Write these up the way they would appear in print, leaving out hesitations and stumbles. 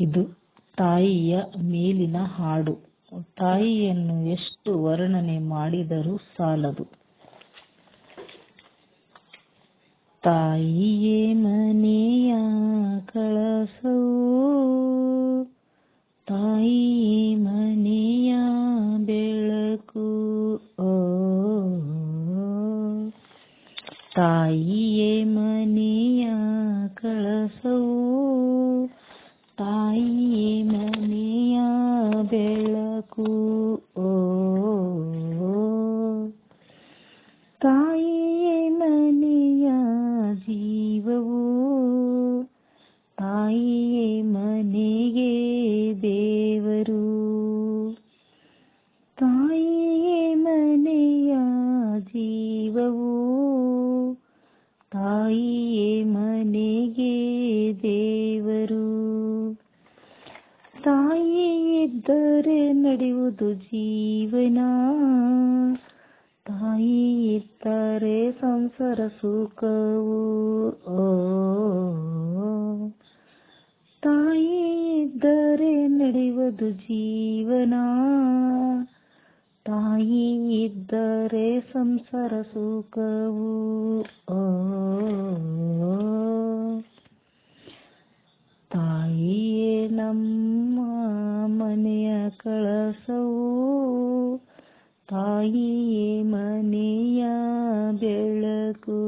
ಇದು ತಾಯಿಯ ಮೇಲಿನ ಹಾಡು. ತಾಯಿಯನ್ನು ಎಷ್ಟು ವರ್ಣನೆ ಮಾಡಿದರೂ ಸಾಲದು. ತಾಯಿಯೇ ಮನೆಯ ಕಳಸವು, ತಾಯಿಯೇ ಮನೆಯ ಬೆಳಕು. ತಾಯಿಯೇ ಮನೆಯ ಕಳಸವು, ತಾಯಿಯೇ ಮನೆಯ ಬೆಳಕು. ತಾಯಿಯೇ ಮನೆಯ ಜೀವವು, ತಾಯಿಯೇ ಮನೆಗೆ ದೇವರು. ತಾಯಿಯೇ ಮನೆಯ ಜೀವವು, ತಾಯಿಯೇ ಮನೆಗೆ ದೇವರು. ತಾಯಿ ಇದ್ದರೆ ನಡೆಯುವುದು ಜೀವನ, ತಾಯಿ ಇದ್ದರೆ ಸಂಸಾರ ಸುಖವು. ತಾಯಿ ಇದ್ದರೆ ನಡೆಯುವುದು ಜೀವನ, ತಾಯಿ ಇದ್ದರೆ ಸಂಸಾರ ಸುಖವು. ತಾಯಿಯೇ ನಮ್ಮ ಮನೆಯ ಕಳಸವು, ತಾಯಿಯೇ ಮನೆಯ ಬೆಳಕು.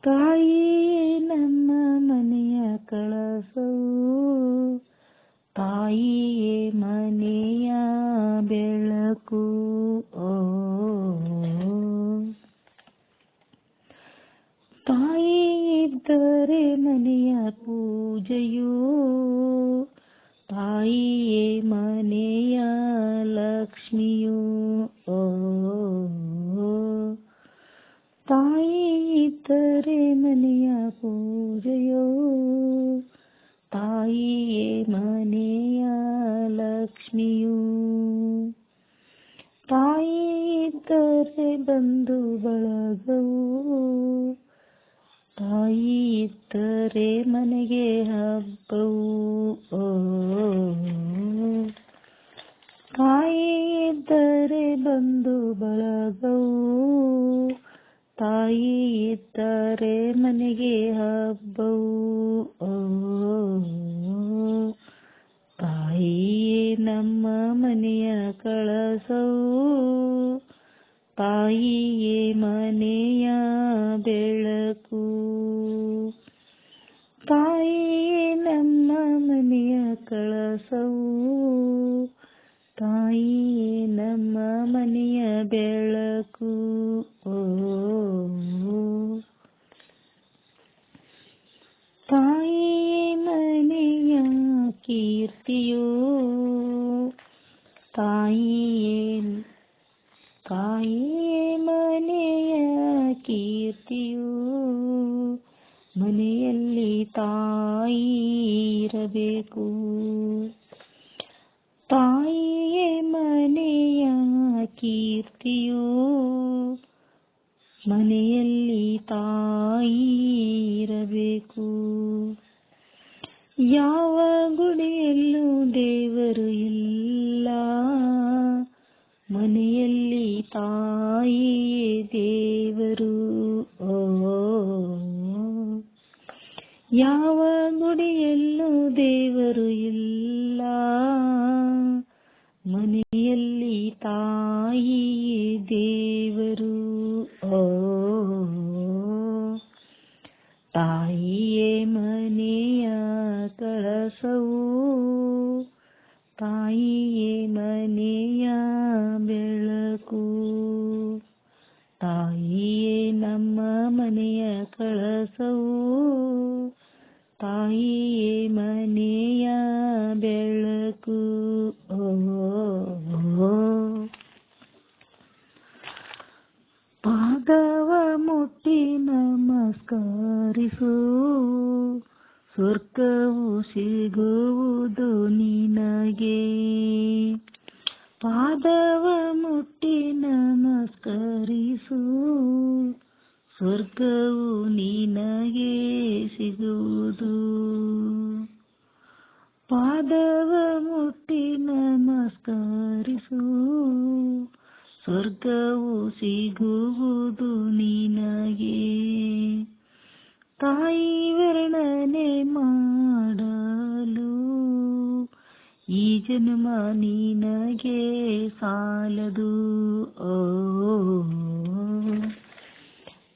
ತಾಯಿಯೇ ನಮ್ಮ ಮನೆಯ ಕಳಸವು, ತಾಯಿಯೇ ಮನೆಯ ಬೆಳಕು. ತಾಯಿ ಇದ್ದರೆ ಮನೆಯ ಪೂಜೆಯು, ತಾಯಿಯೇ ಮನೆಯ ಲಕ್ಷ್ಮಿಯು. ತಾಯಿ ಇದ್ದರೆ ಮನೆಯ ಪೂಜೆಯು, ತಾಯಿಯೇ ಮನೆಯ ಲಕ್ಷ್ಮಿಯು. ತಾಯಿ ಇದ್ದರೆ ಬಂಧು ಬಳಗವು, ತಾಯಿ ಇದ್ದರೆ ಮನೆಗೆ ಹಬ್ಬವು. ತಾಯಿ ಇದ್ದರೆ ಬಂಧು ಬಳಗವು, ತಾಯಿ ಇದ್ದರೆ ಮನೆಗೆ ಹಬ್ಬವು. ತಾಯಿಯೇ ನಮ್ಮ ಮನೆಯ ಕಳಸವು, ತಾಯಿಯೇ ಮನೆಯ ಬೆಳಕು. ತಾಯಿಯೇ ನಮ್ಮ ಮನೆಯ ಕಳಸವು, ತಾಯಿಯೇ ನಮ್ಮ ಮನೆಯ ಬೆಳಕು. ತಾಯಿಯೇ ಮನೆಯ ಕೀರ್ತಿಯು, ತಾಯಿಯೇ ಮನೆಯ ಕೀರ್ತಿಯು. ಮನೆಯಲ್ಲಿ ತಾಯಿ ಇರಬೇಕು, ತಾಯಿಯೇ ಮನೆಯ ಕೀರ್ತಿಯು. ಮನೆಯಲ್ಲಿ ತಾಯಿ ಇರಬೇಕು. ಯಾವ ಗುಡಿಯಲ್ಲೂ ದೇವರು ಇಲ್ಲ, ಮನೆಯಲ್ಲಿ ತಾಯಿಯೇ ದೇವರು. ಯಾವ ಗುಡಿಯಲ್ಲೂ ದೇವರು ಇಲ್ಲ, ಮನೆಯಲ್ಲಿ ತಾಯಿಯೇ ದೇವರು. ತಾಯಿಯೇ ಮನೆಯ ಕಳಸವು, ತಾಯಿಯೇ ಮನೆಯ ಬೆಳಕು. ತಾಯಿಯೇ ನಮ್ಮ ಮನೆಯ ಕಳಸವು, ತಾಯಿಯೇ ಮನೆಯ ಬೆಳಕು. ಪಾದವ ಮುಟ್ಟಿ ನಮಸ್ಕರಿಸು, ಸ್ವರ್ಗವು ಸಿಗುವುದು ನಿನಗೆ. ಪಾದವ ಮುಟ್ಟಿ ನಮಸ್ಕರಿಸು, ಸ್ವರ್ಗವು ನಿನಗೆ ಸಿಗುವುದು. ಪಾದವ ಮುಟ್ಟಿ ನಮಸ್ಕರಿಸು, ಸ್ವರ್ಗವು ಸಿಗುವುದು ನಿನಗೆ. ತಾಯಿ ವರ್ಣನೆ ಮಾಡಲು ಈ ಜನ್ಮ ನಿನಗೆ ಸಾಲದು.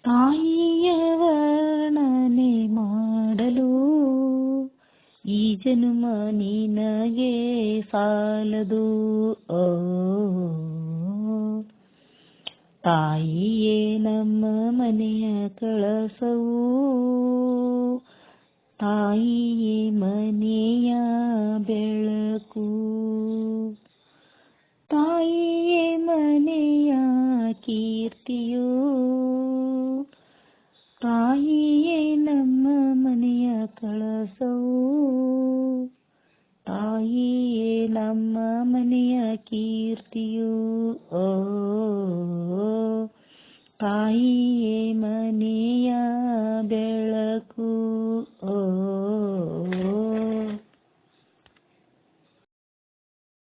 ತಾಯಿಯ ವರ್ಣನೆ ಮಾಡಲು ಈ ಜನ್ಮ ನಿನಗೆ ಸಾಲದು. ತಾಯಿಯೇ ನಮ್ಮ ಮನೆಯ ಕಳಸವು, ತಾಯಿಯೇ ಮನೆಯ ಬೆಳಕು. ತಾಯಿಯೇ ಮನೆಯ ಕೀರ್ತಿಯೋ, ತಾಯಿಯೇ ನಮ್ಮ ಮನೆಯ ಕಳಸವು, ತಾಯಿಯೇ ನಮ್ಮ ಮನೆಯ ಕೀರ್ತಿಯು. ತಾಯಿಯೇ ಮನೆಯ